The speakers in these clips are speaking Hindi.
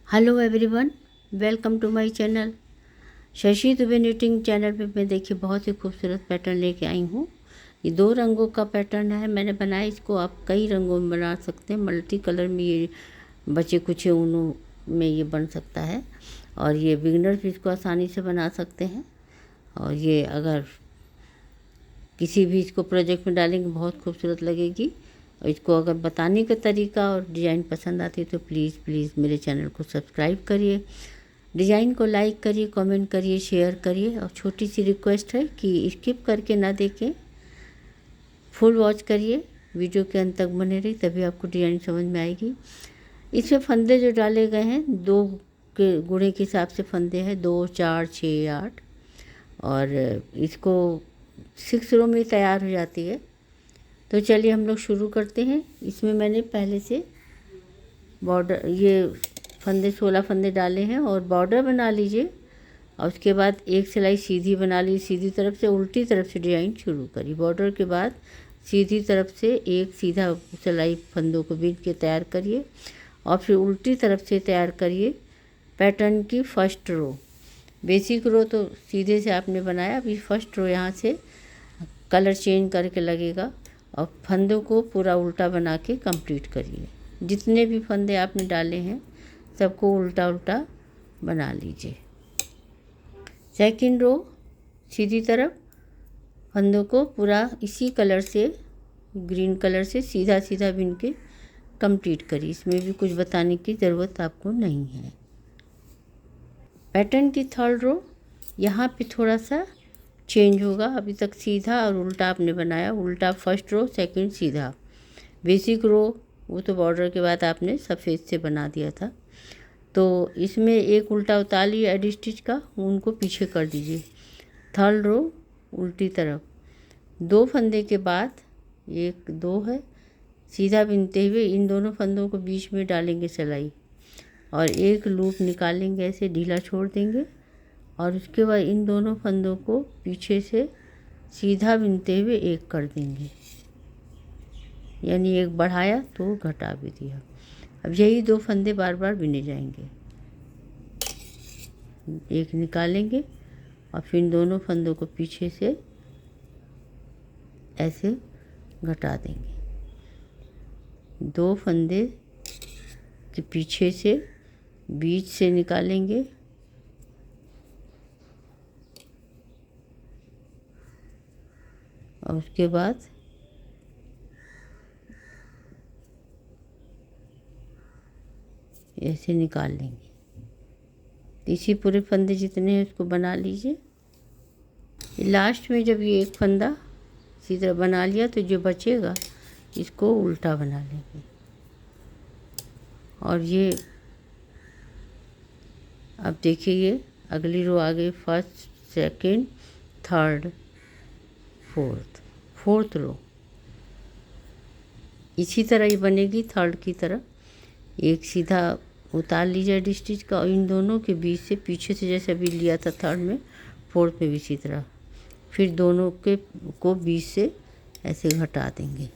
Hello everyone, welcome to my channel. Shashi Dubey knitting channel पे मैं देखिए बहुत ही खूबसूरत पैटर्न लेके आई हूँ। ये 2 रंगों का पैटर्न है, मैंने बनाया। इसको आप कई रंगों में बना सकते हैं। मल्टी कलर में ये बचे कुछ ऊनों में ये बन सकता है और ये बिगिनर्स भी इसको आसानी से बना सकते हैं। और ये अगर किसी भी इसको प्रोजेक्ट में डालेंगे बहुत खूबसूरत लगेगी। और इसको अगर बताने का तरीका और डिज़ाइन पसंद आती है तो प्लीज़ मेरे चैनल को सब्सक्राइब करिए, डिज़ाइन को लाइक करिए, कमेंट करिए, शेयर करिए। और छोटी सी रिक्वेस्ट है कि स्किप करके ना देखें, फुल वॉच करिए, वीडियो के अंत तक बने रही, तभी आपको डिज़ाइन समझ में आएगी। इसमें फंदे जो डाले गए हैं 2 के गुणे के हिसाब से फंदे हैं, 2, 4, 6, 8। और इसको 6 रो में तैयार हो जाती है। तो चलिए हम लोग शुरू करते हैं। इसमें मैंने पहले से बॉर्डर ये फंदे 16 फंदे डाले हैं और बॉर्डर बना लीजिए। और उसके बाद एक सिलाई सीधी बना ली, सीधी तरफ से उल्टी तरफ से डिज़ाइन शुरू करी। बॉर्डर के बाद सीधी तरफ से एक सीधा सिलाई फंदों को बीन के तैयार करिए और फिर उल्टी तरफ से तैयार करिए पैटर्न की फर्स्ट रो। बेसिक रो तो सीधे से आपने बनाया, अभी फर्स्ट रो यहाँ से कलर चेंज करके लगेगा और फंदों को पूरा उल्टा बना के कंप्लीट करिए। जितने भी फंदे आपने डाले हैं सबको उल्टा उल्टा बना लीजिए। सेकंड रो सीधी तरफ फंदों को पूरा इसी कलर से, ग्रीन कलर से सीधा सीधा बिन के कंप्लीट करिए। इसमें भी कुछ बताने की ज़रूरत आपको नहीं है। पैटर्न की थर्ड रो यहाँ पे थोड़ा सा चेंज होगा। अभी तक सीधा और उल्टा आपने बनाया, उल्टा फर्स्ट रो, सेकंड सीधा। बेसिक रो वो तो बॉर्डर के बाद आपने सफ़ेद से बना दिया था। तो इसमें एक उल्टा उतार लिए एडी स्टिच का, उनको पीछे कर दीजिए। थर्ड रो उल्टी तरफ 2 फंदे के बाद 1, 2 है, सीधा बिनते हुए इन दोनों फंदों को बीच में डालेंगे सिलाई और एक लूप निकालेंगे, ऐसे ढीला छोड़ देंगे। और उसके बाद इन दोनों फंदों को पीछे से सीधा बिनते हुए एक कर देंगे, यानी एक बढ़ाया तो घटा भी दिया। अब यही 2 फंदे बार बार बिने जाएंगे। एक निकालेंगे और फिर इन दोनों फंदों को पीछे से ऐसे घटा देंगे। 2 फंदे के पीछे से बीच से निकालेंगे और उसके बाद ऐसे निकाल लेंगे। इसी पूरे फंदे जितने हैं उसको बना लीजिए। लास्ट में जब ये एक फंदा इसी तरह बना लिया तो जो बचेगा इसको उल्टा बना लेंगे। और ये अब देखिए, ये अगली रो आ गई, first, second, third, fourth row. इसी तरह ही बनेगी थर्ड की तरह। एक सीधा उतार लीजिए एडी स्टिच का और इन दोनों के बीच से पीछे से जैसे अभी लिया था थर्ड में, फोर्थ में भी इसी तरह। फिर दोनों के को बीच से ऐसे घटा देंगे।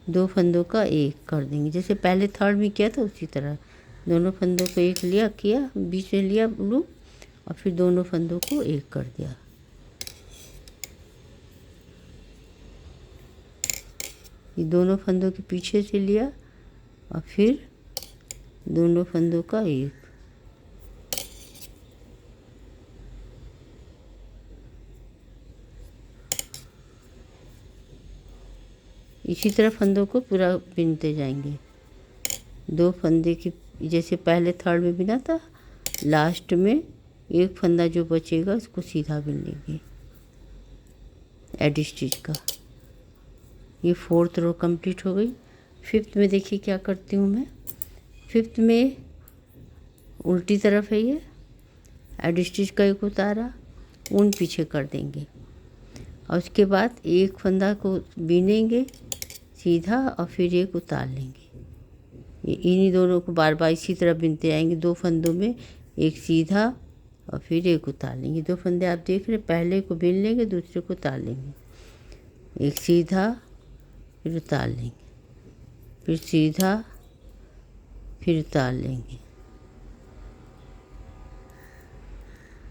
2 फंदों का एक कर देंगे, जैसे पहले थर्ड में किया था उसी तरह। दोनों फंदों को एक लिया, किया बीच में लिया लूप और फिर दोनों फंदों को एक कर दिया। ये दोनों फंदों के पीछे से लिया और फिर दोनों फंदों का एक। इसी तरह फंदों को पूरा बिनते जाएंगे। 2 फंदे की जैसे पहले थर्ड में बिना था, लास्ट में एक फंदा जो बचेगा उसको सीधा बिन लेंगे एडी स्टिच का। ये फोर्थ रो कंप्लीट हो गई। फिफ्थ में देखिए क्या करती हूँ मैं। फिफ्थ में उल्टी तरफ है, ये एडी स्टिच का एक उतारा, ऊन पीछे कर देंगे और उसके बाद एक फंदा को बिनेंगे सीधा और फिर एक उतार लेंगे। इन्हीं दोनों को बार बार इसी तरह बिनते जाएंगे। 2 फंदों में एक सीधा और फिर एक उतार लेंगे। 2 फंदे आप देख रहे हैं, पहले को बिन लेंगे, दूसरे को उतार लेंगे, एक सीधा फिर उतार लेंगे। फिर सीधा, फिर उतार लेंगे,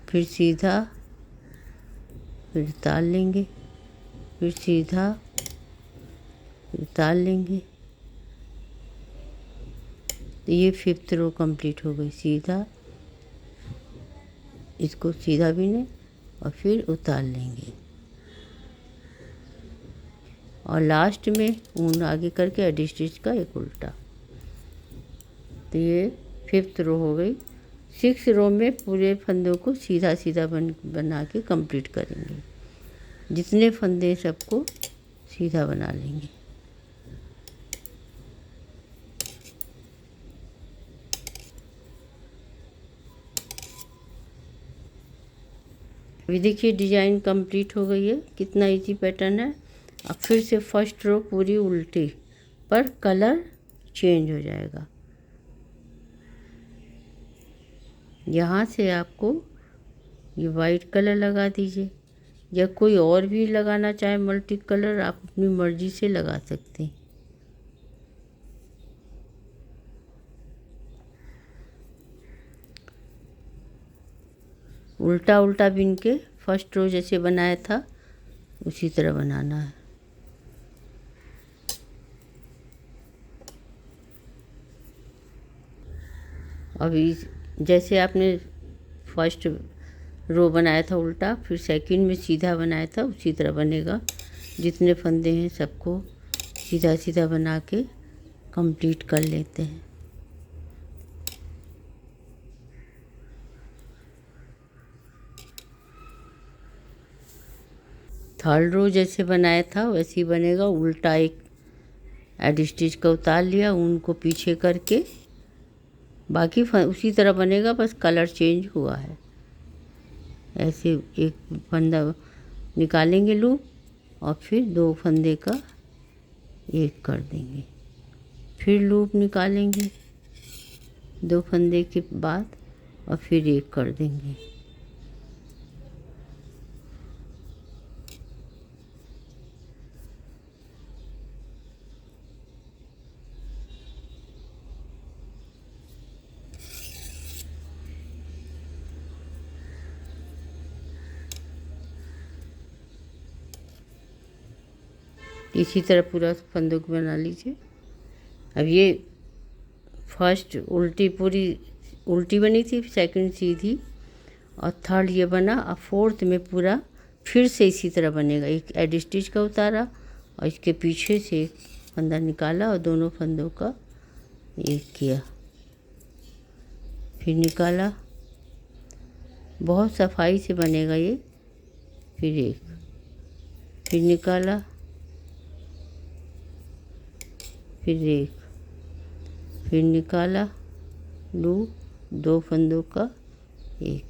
फिर सीधा, फिर उतार लेंगे, फिर सीधा, फिर उतार लेंगे। तो ये 5th रो कंप्लीट हो गई। सीधा, इसको सीधा बिने और फिर उतार लेंगे और लास्ट में ऊन आगे करके एडी स्टिच का एक उल्टा। तो ये 5th रो हो गई। 6th रो में पूरे फंदों को सीधा सीधा बना के कंप्लीट करेंगे। जितने फंदे सबको सीधा बना लेंगे। अभी देखिए डिज़ाइन कंप्लीट हो गई है। कितना इजी पैटर्न है। अब फिर से फर्स्ट रो पूरी उल्टी पर कलर चेंज हो जाएगा। यहाँ से आपको ये वाइट कलर लगा दीजिए, या कोई और भी लगाना चाहे मल्टी कलर आप अपनी मर्ज़ी से लगा सकते हैं। उल्टा उल्टा बिन के फर्स्ट रो जैसे बनाया था उसी तरह बनाना है। अभी जैसे आपने फर्स्ट रो बनाया था उल्टा, फिर सेकंड में सीधा बनाया था, उसी तरह बनेगा। जितने फंदे हैं सबको सीधा सीधा बना के कंप्लीट कर लेते हैं। थर्ड रो जैसे बनाया था वैसे ही बनेगा। उल्टा एक एडी स्टिच का उतार लिया, ऊन को पीछे करके, बाकी उसी तरह बनेगा, बस कलर चेंज हुआ है। ऐसे एक फंदा निकालेंगे लूप और फिर 2 फंदे का एक कर देंगे, फिर लूप निकालेंगे 2 फंदे के बाद और फिर एक कर देंगे। इसी तरह पूरा फंदों को बना लीजिए। अब ये फर्स्ट उल्टी पूरी उल्टी बनी थी, सेकंड सीधी और थर्ड ये बना। अब फोर्थ में पूरा फिर से इसी तरह बनेगा। एक एडी स्टिच का उतारा और इसके पीछे से एक फंदा निकाला और दोनों फंदों का एक किया, फिर निकाला। बहुत सफाई से बनेगा ये। फिर एक, फिर निकाला, फिर एक, फिर निकाला, लूप 2 फंदों का एक।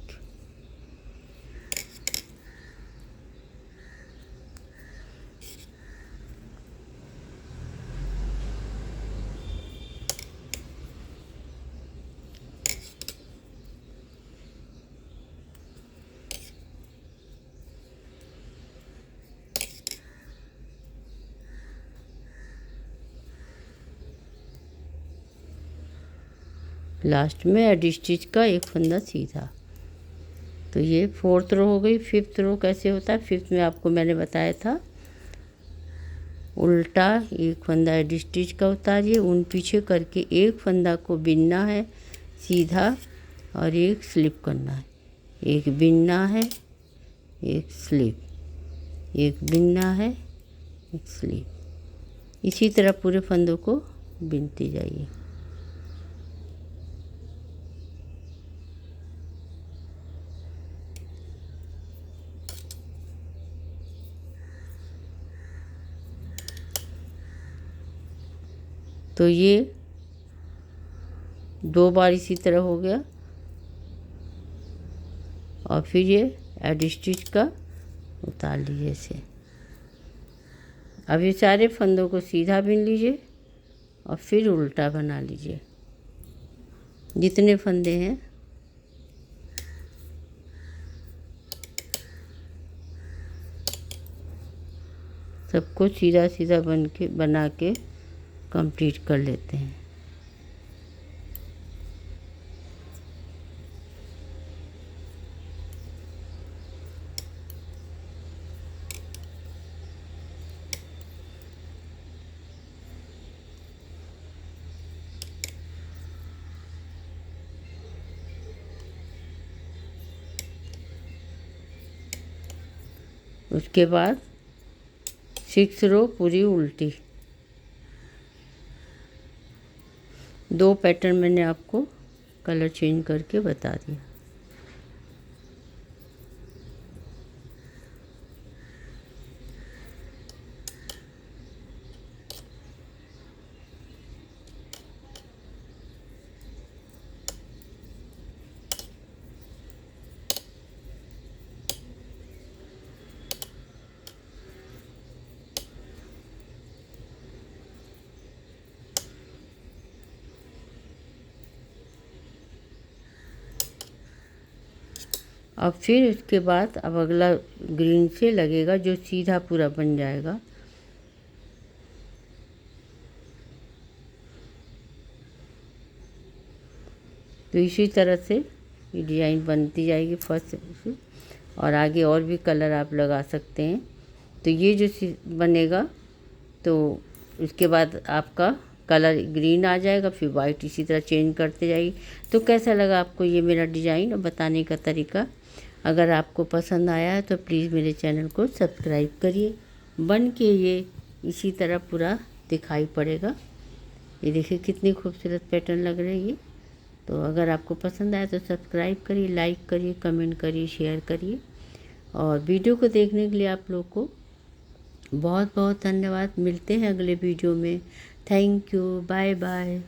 लास्ट में एडी स्टिच का एक फंदा सीधा। तो ये 4th रो हो गई। 5th रो कैसे होता है? 5th में आपको मैंने बताया था, उल्टा एक फंदा एडी स्टिच का उतारिए, ऊन पीछे करके एक फंदा को बिनना है सीधा और एक स्लिप करना है। एक बिनना है, एक स्लिप, एक बिनना है, एक स्लिप। इसी तरह पूरे फंदों को बिनते जाइए। तो ये 2 बार इसी तरह हो गया और फिर ये एडी स्टिच का उतार लीजिए इसे। अब ये सारे फंदों को सीधा बिन लीजिए और फिर उल्टा बना लीजिए। जितने फंदे हैं सबको सीधा सीधा बना के कंप्लीट कर लेते हैं। उसके बाद 6 रो पूरी उल्टी। 2 पैटर्न मैंने आपको कलर चेंज करके बता दिया। अब फिर उसके बाद अब अगला ग्रीन से लगेगा जो सीधा पूरा बन जाएगा। तो इसी तरह से ये डिज़ाइन बनती जाएगी फर्स्ट से, और आगे और भी कलर आप लगा सकते हैं। तो ये जो बनेगा तो उसके बाद आपका कलर ग्रीन आ जाएगा, फिर वाइट इसी तरह चेंज करते जाइए। तो कैसा लगा आपको ये मेरा डिज़ाइन और बताने का तरीका? अगर आपको पसंद आया है तो प्लीज़ मेरे चैनल को सब्सक्राइब करिए। बन के ये इसी तरह पूरा दिखाई पड़ेगा। ये देखिए कितनी खूबसूरत पैटर्न लग रही है। तो अगर आपको पसंद आया तो सब्सक्राइब करिए, लाइक करिए, कमेंट करिए, शेयर करिए। और वीडियो को देखने के लिए आप लोग को बहुत बहुत धन्यवाद। मिलते हैं अगले वीडियो में। Thank you, bye bye.